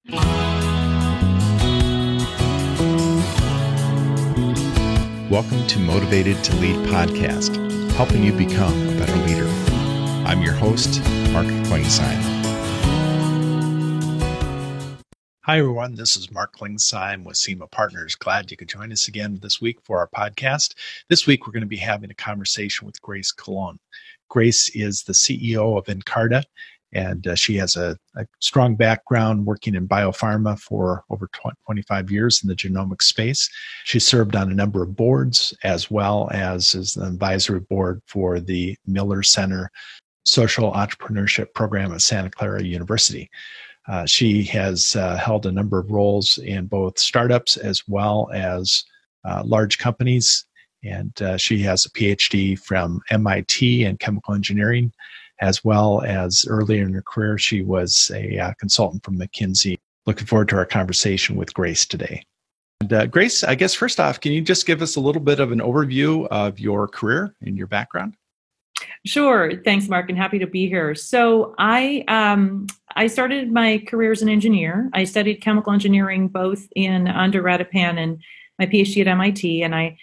Welcome to Motivated to Lead podcast, helping you become a better leader. I'm your host, Mark Klingsheim. Hi, everyone. This is Mark Klingsheim with SEMA Partners. Glad you could join us again this week for our podcast. This week, we're going to be having a conversation with Grace Colon. Grace is the CEO of Nkarta, and she has a strong background working in biopharma for over 25 years in the genomic space. She served on a number of boards, as well as is an advisory board for the Miller Center Social Entrepreneurship Program at Santa Clara University. She has held a number of roles in both startups as well as large companies, and she has a PhD from MIT in chemical engineering, as well as earlier in her career, she was a consultant from McKinsey. Looking forward to our conversation with Grace today. And Grace, I guess first off, can you just give us a little bit of an overview of your career and your background? Sure. Thanks, Mark, and happy to be here. So I started my career as an engineer. I studied chemical engineering both in undergrad at Penn and my PhD at MIT, and I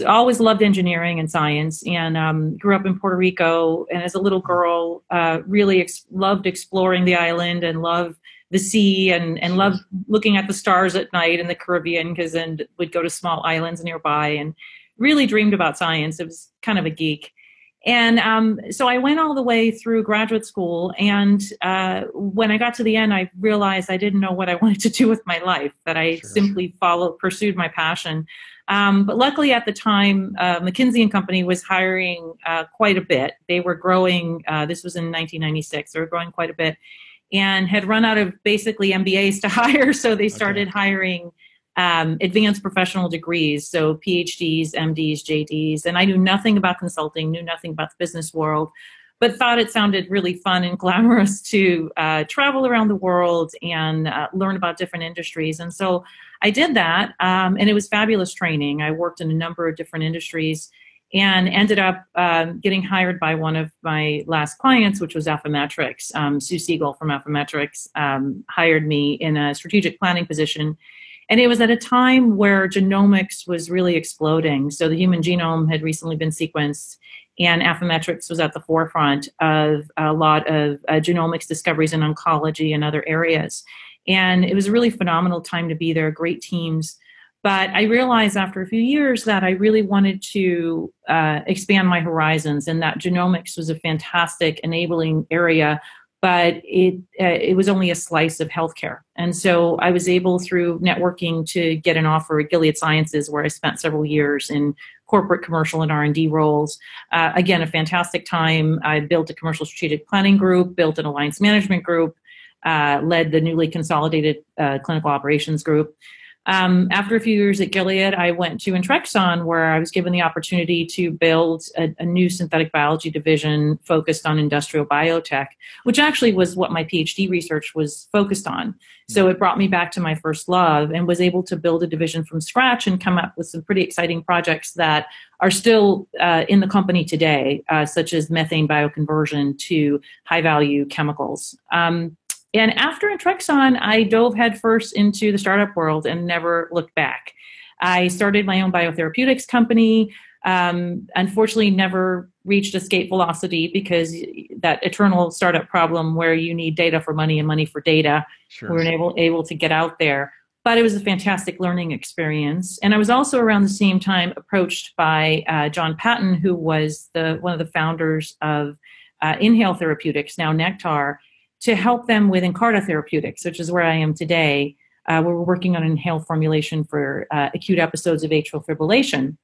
always loved engineering and science, and grew up in Puerto Rico. And as a little girl, really loved exploring the island and loved the sea and loved looking at the stars at night in the Caribbean, because then would go to small islands nearby and really dreamed about science. It was kind of a geek. And so I went all the way through graduate school. And when I got to the end, I realized I didn't know what I wanted to do with my life, that I simply pursued my passion. But luckily at the time, McKinsey & Company was hiring quite a bit. They were growing, this was in 1996, they were growing quite a bit and had run out of basically MBAs to hire. So they started hiring advanced professional degrees, so PhDs, MDs, JDs. And I knew nothing about consulting, knew nothing about the business world, but thought it sounded really fun and glamorous to travel around the world and learn about different industries. And so I did that, and it was fabulous training. I worked in a number of different industries and ended up getting hired by one of my last clients, which was Affymetrix. Sue Siegel from Affymetrix hired me in a strategic planning position. And it was at a time where genomics was really exploding. So the human genome had recently been sequenced, and Affymetrix was at the forefront of a lot of genomics discoveries in oncology and other areas. And it was a really phenomenal time to be there, great teams. But I realized after a few years that I really wanted to expand my horizons, and that genomics was a fantastic enabling area, but it was only a slice of healthcare. And so I was able, through networking, to get an offer at Gilead Sciences, where I spent several years in corporate, commercial, and R&D roles. Again, a fantastic time. I built a commercial strategic planning group, built an alliance management group, led the newly consolidated clinical operations group. After a few years at Gilead, I went to Intrexon, where I was given the opportunity to build a new synthetic biology division focused on industrial biotech, which actually was what my PhD research was focused on. So it brought me back to my first love, and was able to build a division from scratch and come up with some pretty exciting projects that are still in the company today, such as methane bioconversion to high-value chemicals. And after Intrexon, I dove headfirst into the startup world and never looked back. I started my own biotherapeutics company. Unfortunately, never reached escape velocity, because that eternal startup problem where you need data for money and money for data. We weren't able to get out there. But it was a fantastic learning experience. And I was also around the same time approached by John Patton, who was one of the founders of Inhale Therapeutics, now Nektar, to help them with Nkarta Therapeutics, which is where I am today. We're working on an inhaled formulation for acute episodes of atrial fibrillation.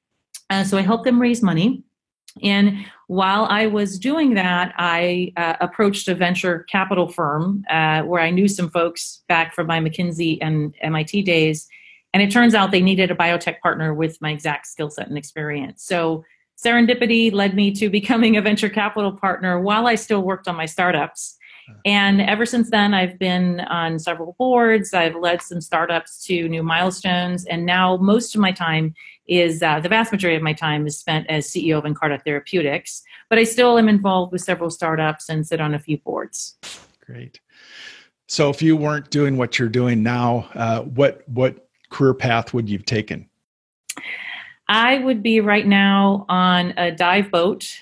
So I helped them raise money. And while I was doing that, I approached a venture capital firm where I knew some folks back from my McKinsey and MIT days. And it turns out they needed a biotech partner with my exact skill set and experience. So serendipity led me to becoming a venture capital partner while I still worked on my startups. And ever since then, I've been on several boards. I've led some startups to new milestones. And now most of my time is, the vast majority of my time is spent as CEO of Nkarta Therapeutics. But I still am involved with several startups and sit on a few boards. Great. So if you weren't doing what you're doing now, what career path would you've taken? I would be right now on a dive boat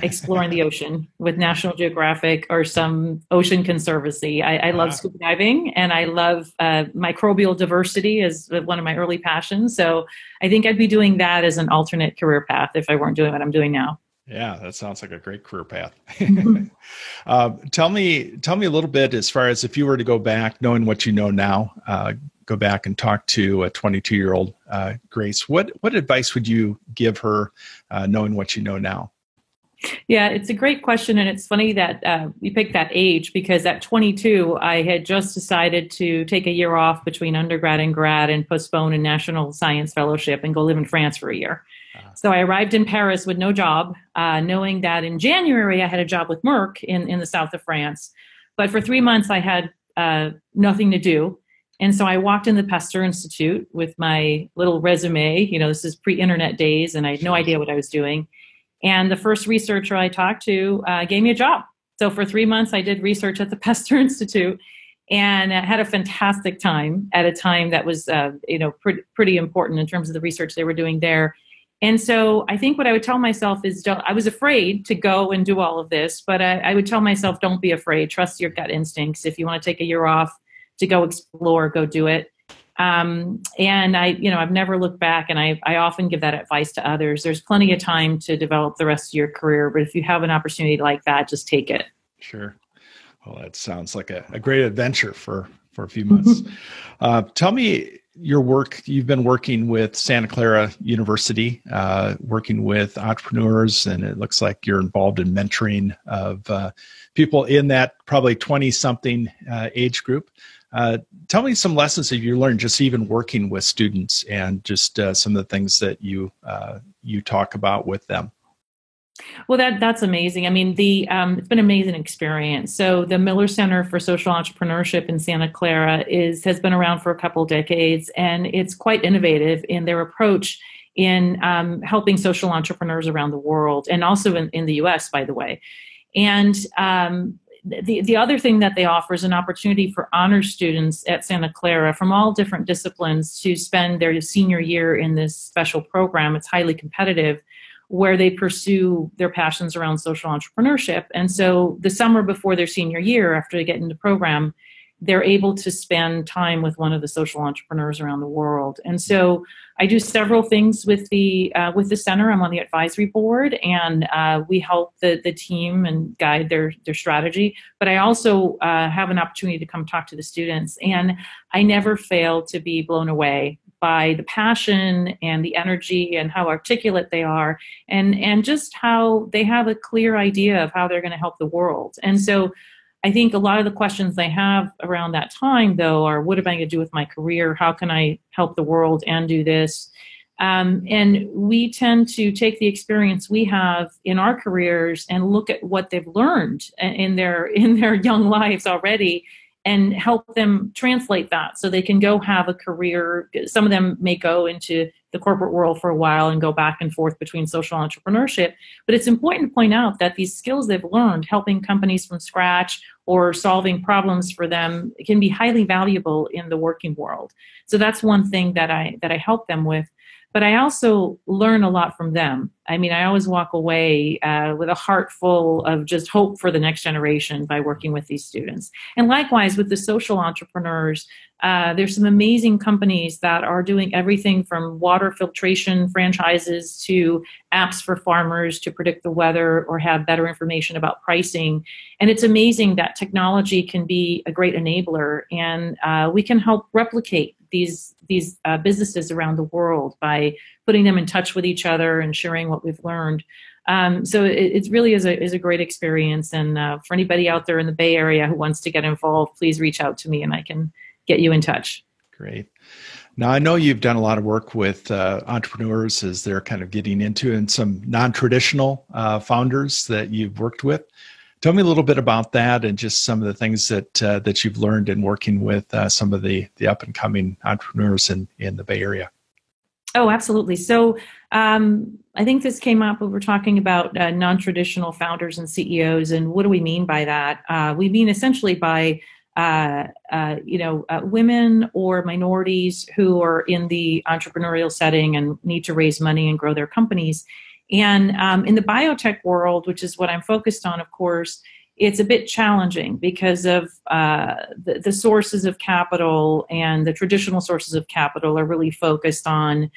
exploring the ocean with National Geographic or some ocean conservancy. I love scuba diving, and I love microbial diversity as one of my early passions. So I think I'd be doing that as an alternate career path if I weren't doing what I'm doing now. Yeah, that sounds like a great career path. Mhm. Tell me a little bit as far as if you were to go back, knowing what you know now, go back and talk to a 22-year-old Grace. What advice would you give her, knowing what you know now? Yeah, it's a great question. And it's funny that you picked that age because at 22, I had just decided to take a year off between undergrad and grad and postpone a National Science Fellowship and go live in France for a year. So I arrived in Paris with no job, knowing that in January I had a job with Merck in the south of France. But for 3 months I had nothing to do. And so I walked in the Pasteur Institute with my little resume. This is pre-internet days, and I had no idea what I was doing. And the first researcher I talked to gave me a job. So for 3 months, I did research at the Pasteur Institute and had a fantastic time at a time that was, pretty important in terms of the research they were doing there. And so I think what I would tell myself is I was afraid to go and do all of this, but I would tell myself, don't be afraid. Trust your gut instincts. If you want to take a year off to go explore, go do it. And I've never looked back, and I often give that advice to others. There's plenty of time to develop the rest of your career, but if you have an opportunity like that, just take it. Sure. Well, that sounds like a great adventure for a few months. Tell me your work. You've been working with Santa Clara University, working with entrepreneurs, and it looks like you're involved in mentoring of people in that probably 20-something age group. Tell me some lessons that you learned just even working with students, and just some of the things that you talk about with them. Well, that's amazing. I mean, it's been an amazing experience. So the Miller Center for Social Entrepreneurship in Santa Clara has been around for a couple decades, and it's quite innovative in their approach in helping social entrepreneurs around the world, and also in the U.S., by the way. And the other thing that they offer is an opportunity for honor students at Santa Clara from all different disciplines to spend their senior year in this special program. It's highly competitive, where they pursue their passions around social entrepreneurship. And so the summer before their senior year, after they get into the program, they're able to spend time with one of the social entrepreneurs around the world. And so I do several things with the center. I'm on the advisory board, and we help the team and guide their strategy. But I also have an opportunity to come talk to the students, and I never fail to be blown away by the passion and the energy and how articulate they are, and just how they have a clear idea of how they're going to help the world. And so I think a lot of the questions they have around that time, though, are what am I going to do with my career? How can I help the world and do this? And we tend to take the experience we have in our careers and look at what they've learned in their young lives already, and help them translate that so they can go have a career. Some of them may go into the corporate world for a while and go back and forth between social entrepreneurship. But it's important to point out that these skills they've learned, helping companies from scratch or solving problems for them, can be highly valuable in the working world. So that's one thing that I help them with. But I also learn a lot from them. I mean, I always walk away with a heart full of just hope for the next generation by working with these students. And likewise, with the social entrepreneurs, there's some amazing companies that are doing everything from water filtration franchises to apps for farmers to predict the weather or have better information about pricing. And it's amazing that technology can be a great enabler, and we can help replicate these businesses around the world by putting them in touch with each other and sharing what we've learned. So it really is a great experience. And for anybody out there in the Bay Area who wants to get involved, please reach out to me and I can get you in touch. Great. Now, I know you've done a lot of work with entrepreneurs as they're kind of getting into, and some non-traditional founders that you've worked with. Tell me a little bit about that, and just some of the things that you've learned in working with some of the up and coming entrepreneurs in the Bay Area. Oh, absolutely. So I think this came up when we're talking about non-traditional founders and CEOs, and what do we mean by that? We mean essentially by women or minorities who are in the entrepreneurial setting and need to raise money and grow their companies. And in the biotech world, which is what I'm focused on, of course, it's a bit challenging because of the sources of capital, and the traditional sources of capital are really focused on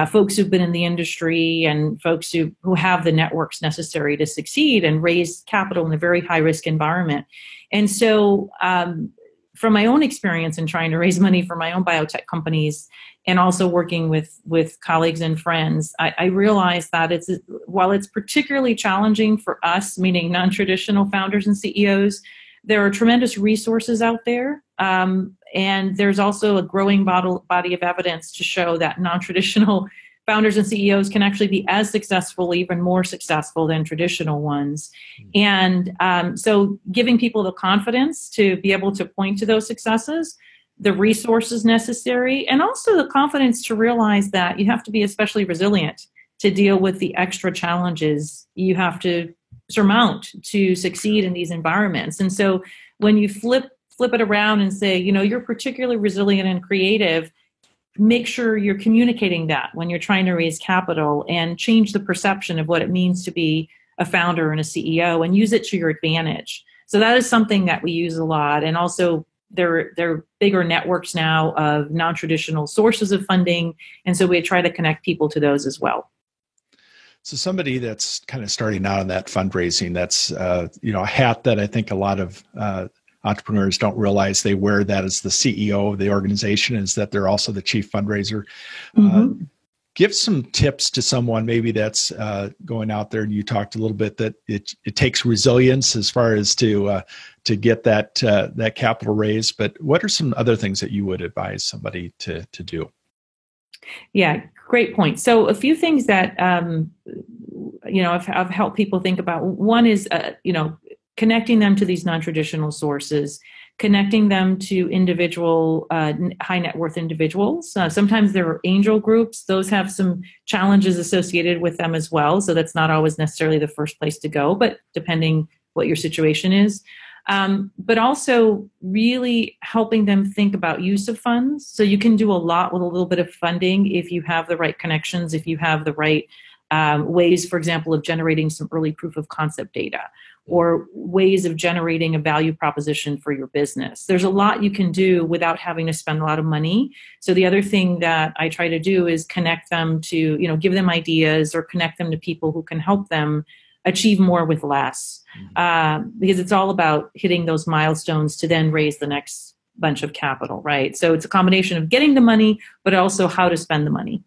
folks who've been in the industry and folks who have the networks necessary to succeed and raise capital in a very high risk environment. And so from my own experience in trying to raise money for my own biotech companies, and also working with colleagues and friends, I realized that while it's particularly challenging for us, meaning non-traditional founders and CEOs, there are tremendous resources out there. And there's also a growing body of evidence to show that non-traditional founders and CEOs can actually be as successful, even more successful than traditional ones. And so giving people the confidence to be able to point to those successes, the resources necessary, and also the confidence to realize that you have to be especially resilient to deal with the extra challenges you have to surmount to succeed in these environments. And so when you flip it around and say, you're particularly resilient and creative, make sure you're communicating that when you're trying to raise capital, and change the perception of what it means to be a founder and a CEO, and use it to your advantage. So that is something that we use a lot. And also there are bigger networks now of non-traditional sources of funding. And so we try to connect people to those as well. So somebody that's kind of starting out on that fundraising, that's a hat that I think a lot of entrepreneurs don't realize they wear, that as the CEO of the organization, is that they're also the chief fundraiser. Mm-hmm. Give some tips to someone maybe that's going out there. And you talked a little bit that it takes resilience as far as to get that capital raised. But what are some other things that you would advise somebody to do? Yeah, great point. So a few things that I've helped people think about. One is connecting them to these non-traditional sources, connecting them to individual high net worth individuals. Sometimes there are angel groups. Those have some challenges associated with them as well. So that's not always necessarily the first place to go, but depending what your situation is. But also really helping them think about use of funds. So you can do a lot with a little bit of funding if you have the right connections, if you have the right ways, for example, of generating some early proof of concept data, or ways of generating a value proposition for your business. There's a lot you can do without having to spend a lot of money. So the other thing that I try to do is connect them to, give them ideas, or connect them to people who can help them achieve more with less. Because it's all about hitting those milestones to then raise the next bunch of capital, right? So it's a combination of getting the money, but also how to spend the money.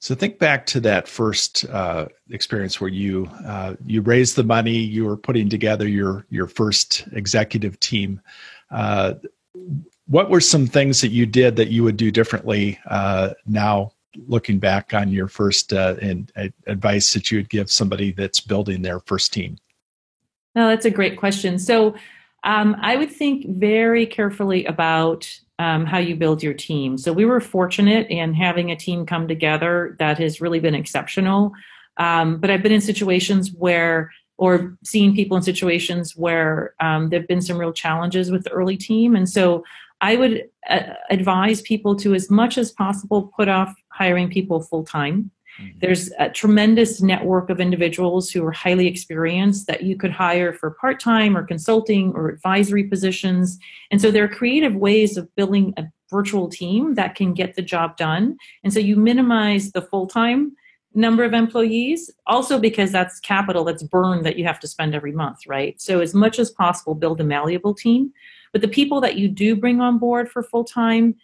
So think back to that first experience where you raised the money, you were putting together your first executive team. What were some things that you did that you would do differently now, looking back on your first advice that you would give somebody that's building their first team? No, that's a great question. So I would think very carefully about how you build your team. So we were fortunate in having a team come together that has really been exceptional. But I've been in situations or seen people in situations where there've been some real challenges with the early team. And so I would advise people to, as much as possible, put off hiring people full time. Mm-hmm. There's a tremendous network of individuals who are highly experienced that you could hire for part-time or consulting or advisory positions. And so there are creative ways of building a virtual team that can get the job done. And so you minimize the full-time number of employees, also because that's capital that's burned that you have to spend every month, right? So as much as possible, build a malleable team. But the people that you do bring on board for full-time,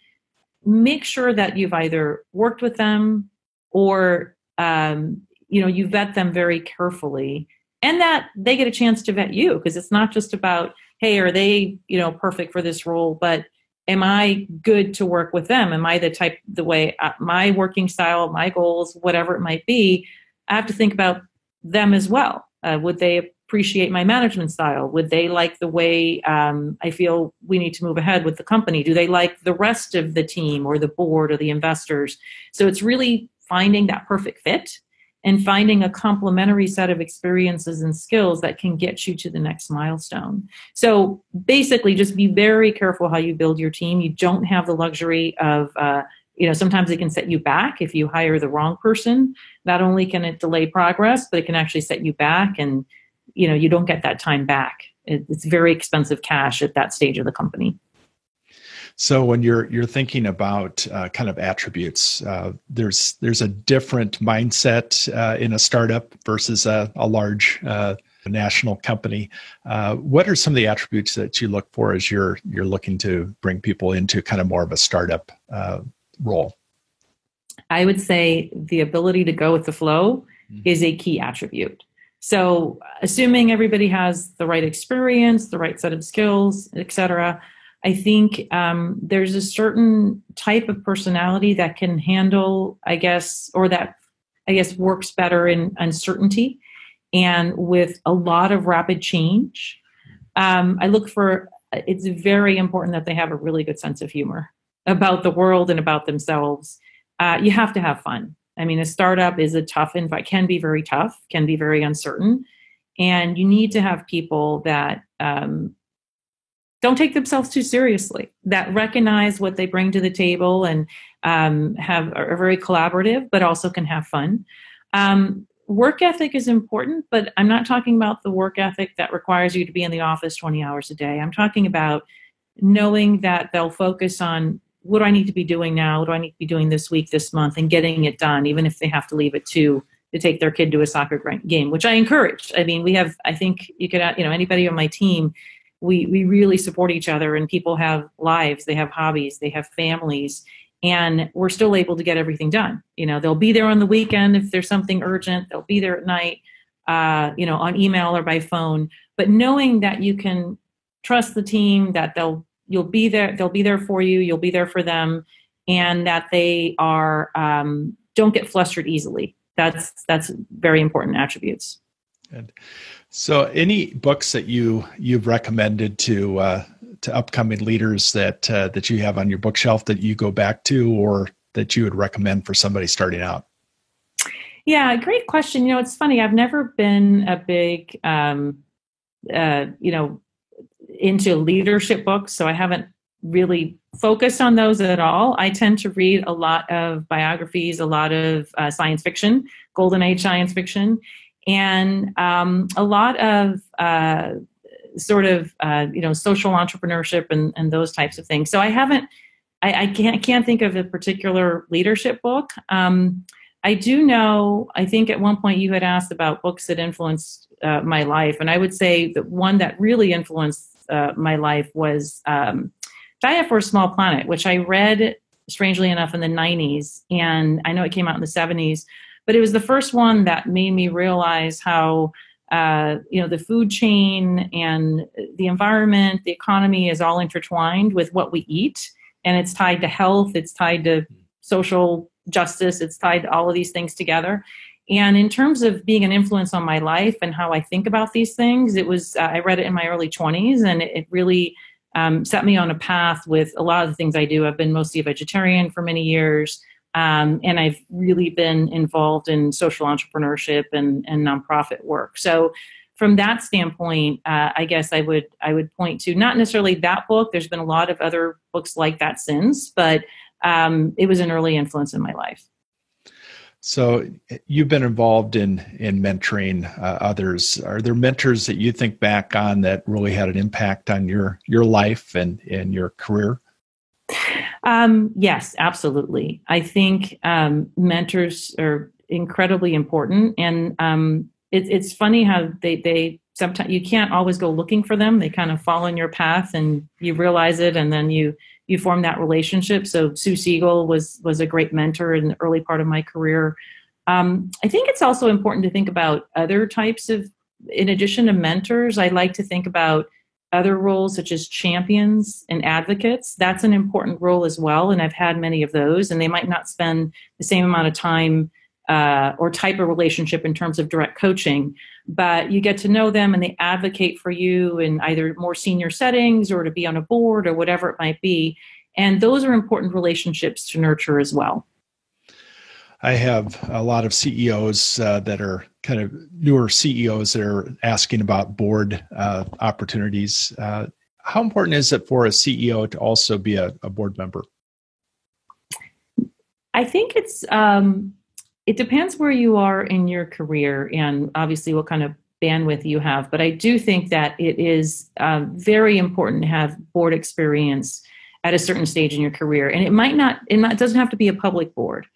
make sure that you've either worked with them or you vet them very carefully, and that they get a chance to vet you, because it's not just about, hey, are they perfect for this role, but am I good to work with them? Am I the way my working style, my goals, whatever it might be, I have to think about them as well. Would they appreciate my management style? Would they like the way I feel we need to move ahead with the company? Do they like the rest of the team or the board or the investors? So it's really finding that perfect fit and finding a complementary set of experiences and skills that can get you to the next milestone. So basically, just be very careful how you build your team. You don't have the luxury of, sometimes it can set you back if you hire the wrong person. Not only can it delay progress, but it can actually set you back, and you don't get that time back. It's very expensive cash at that stage of the company. So when you're thinking about kind of attributes, there's a different mindset in a startup versus a large national company. What are some of the attributes that you look for as you're looking to bring people into kind of more of a startup role? I would say the ability to go with the flow is a key attribute. So assuming everybody has the right experience, the right set of skills, et cetera, I think there's a certain type of personality that can handle, that works better in uncertainty and with a lot of rapid change. It's very important that they have a really good sense of humor about the world and about themselves. You have to have fun. I mean, a startup is can be very tough, can be very uncertain. And you need to have people that don't take themselves too seriously, that recognize what they bring to the table and are very collaborative, but also can have fun. Work ethic is important, but I'm not talking about the work ethic that requires you to be in the office 20 hours a day. I'm talking about knowing that they'll focus on, what do I need to be doing now? What do I need to be doing this week, this month, and getting it done, even if they have to leave at 2 to take their kid to a soccer game, which I encourage. I mean, I think you could, anybody on my team, we really support each other, and people have lives, they have hobbies, they have families, and we're still able to get everything done. They'll be there on the weekend if there's something urgent. They'll be there at night, on email or by phone. But knowing that you can trust the team, that they'll be there for you, you'll be there for them, and that they are don't get flustered easily. That's very important attributes. Good. So, any books that you've recommended to upcoming leaders that you have on your bookshelf that you go back to, or that you would recommend for somebody starting out? Yeah, great question. It's funny. I've never been a big, into leadership books, so I haven't really focused on those at all. I tend to read a lot of biographies, a lot of science fiction, golden age science fiction, and a lot of social entrepreneurship and those types of things. So I can't think of a particular leadership book. I do know, I think at one point you had asked about books that influenced my life, and I would say that one that really influenced my life was Diet for a Small Planet, which I read, strangely enough, in the 90s, and I know it came out in the 70s, but it was the first one that made me realize how the food chain and the environment, the economy is all intertwined with what we eat, and it's tied to health, it's tied to social justice, it's tied to all of these things together. And in terms of being an influence on my life and how I think about these things, it was I read it in my early 20s, and it really set me on a path with a lot of the things I do. I've been mostly a vegetarian for many years, and I've really been involved in social entrepreneurship and nonprofit work. So from that standpoint, I guess I would point to not necessarily that book. There's been a lot of other books like that since, but it was an early influence in my life. So you've been involved in mentoring others. Are there mentors that you think back on that really had an impact on your life and your career? Yes, absolutely. I think mentors are incredibly important, and it's funny how they sometimes you can't always go looking for them. They kind of fall in your path, and you realize it, and then you form that relationship. So Sue Siegel was a great mentor in the early part of my career. I think it's also important to think about other types of, in addition to mentors, I like to think about other roles such as champions and advocates. That's an important role as well. And I've had many of those, and they might not spend the same amount of time or type of relationship in terms of direct coaching, but you get to know them and they advocate for you in either more senior settings or to be on a board or whatever it might be. And those are important relationships to nurture as well. I have a lot of CEOs that are kind of newer CEOs that are asking about board opportunities. How important is it for a CEO to also be a board member? I think it depends where you are in your career and obviously what kind of bandwidth you have. But I do think that it is very important to have board experience at a certain stage in your career. And it doesn't have to be a public board.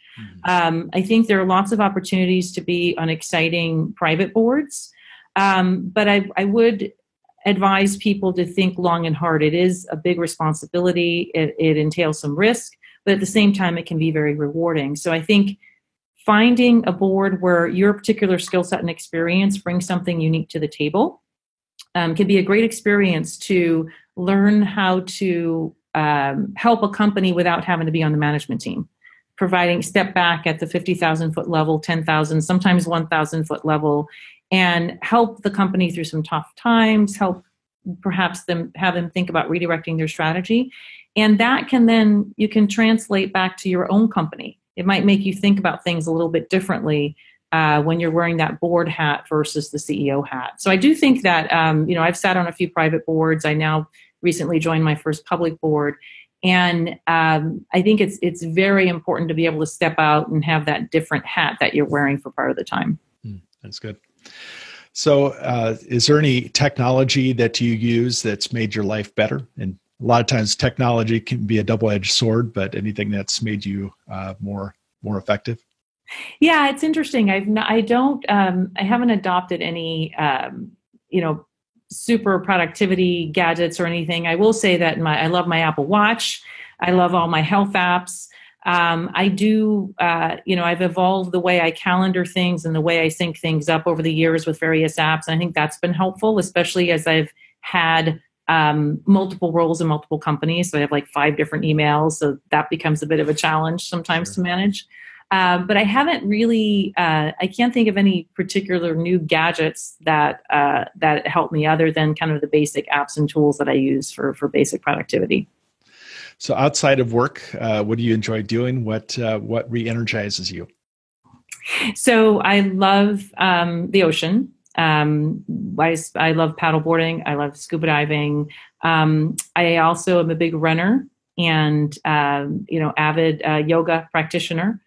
Mm-hmm. I think there are lots of opportunities to be on exciting private boards. But I would advise people to think long and hard. It is a big responsibility. It entails some risk, but at the same time, it can be very rewarding. So I think finding a board where your particular skill set and experience brings something unique to the table can be a great experience to learn how to help a company without having to be on the management team, providing step back at the 50,000 foot level, 10,000, sometimes 1,000 foot level, and help the company through some tough times, help perhaps have them think about redirecting their strategy. And that you can translate back to your own company. It might make you think about things a little bit differently when you're wearing that board hat versus the CEO hat. So I do think that, I've sat on a few private boards. I now recently joined my first public board. And I think it's very important to be able to step out and have that different hat that you're wearing for part of the time. That's good. So is there any technology that you use that's made your life better? And a lot of times technology can be a double-edged sword, but anything that's made you more effective? Yeah, it's interesting. I haven't adopted any, super productivity gadgets or anything. I will say that I love my Apple Watch. I love all my health apps. I do, I've evolved the way I calendar things and the way I sync things up over the years with various apps. I think that's been helpful, especially as I've had multiple roles in multiple companies. So I have like 5 different emails. So that becomes a bit of a challenge sometimes to manage. But I haven't really, I can't think of any particular new gadgets that help me other than kind of the basic apps and tools that I use for basic productivity. So outside of work, what do you enjoy doing? What re-energizes you? So I love the ocean. I love paddleboarding. I love scuba diving. I also am a big runner and, avid yoga practitioner.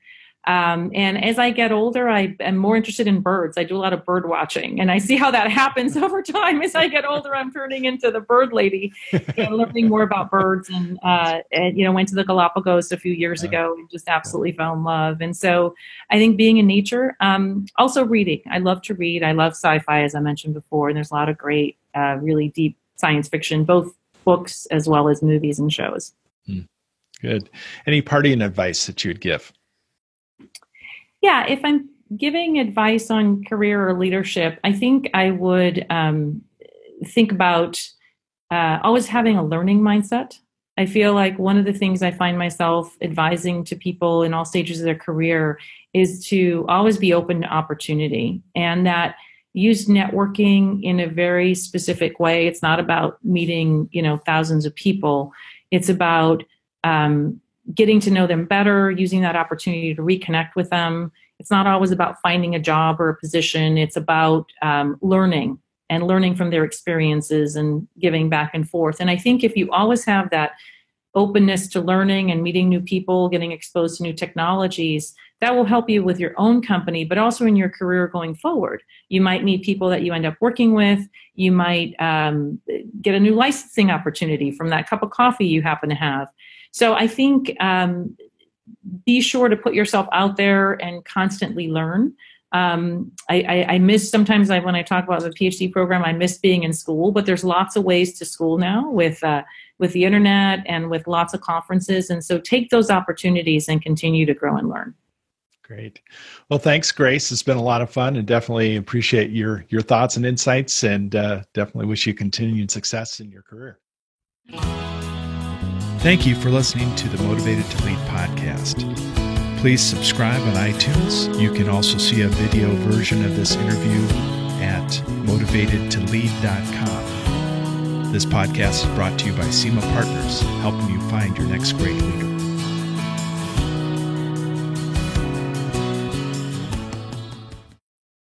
And as I get older, I am more interested in birds. I do a lot of bird watching, and I see how that happens over time. As I get older, I'm turning into the bird lady and learning more about birds. And went to the Galapagos a few years ago and just absolutely fell in love. And so I think being in nature, also reading. I love to read. I love sci-fi, as I mentioned before. And there's a lot of great, really deep science fiction, both books as well as movies and shows. Good. Any parting advice that you'd give? Yeah, if I'm giving advice on career or leadership, I think I would think about always having a learning mindset. I feel like one of the things I find myself advising to people in all stages of their career is to always be open to opportunity, and that use networking in a very specific way. It's not about meeting, thousands of people. It's about getting to know them better, using that opportunity to reconnect with them. It's not always about finding a job or a position. It's about learning from their experiences and giving back and forth. And I think if you always have that openness to learning and meeting new people, getting exposed to new technologies, that will help you with your own company, but also in your career going forward. You might meet people that you end up working with. You might get a new licensing opportunity from that cup of coffee you happen to have. So I think be sure to put yourself out there and constantly learn. I miss sometimes when I talk about the PhD program, I miss being in school, but there's lots of ways to school now with the internet and with lots of conferences. And so take those opportunities and continue to grow and learn. Great. Well, thanks, Grace. It's been a lot of fun, and definitely appreciate your thoughts and insights, and definitely wish you continued success in your career. Thank you for listening to the Motivated to Lead podcast. Please subscribe on iTunes. You can also see a video version of this interview at motivatedtolead.com. This podcast is brought to you by SEMA Partners, helping you find your next great leader.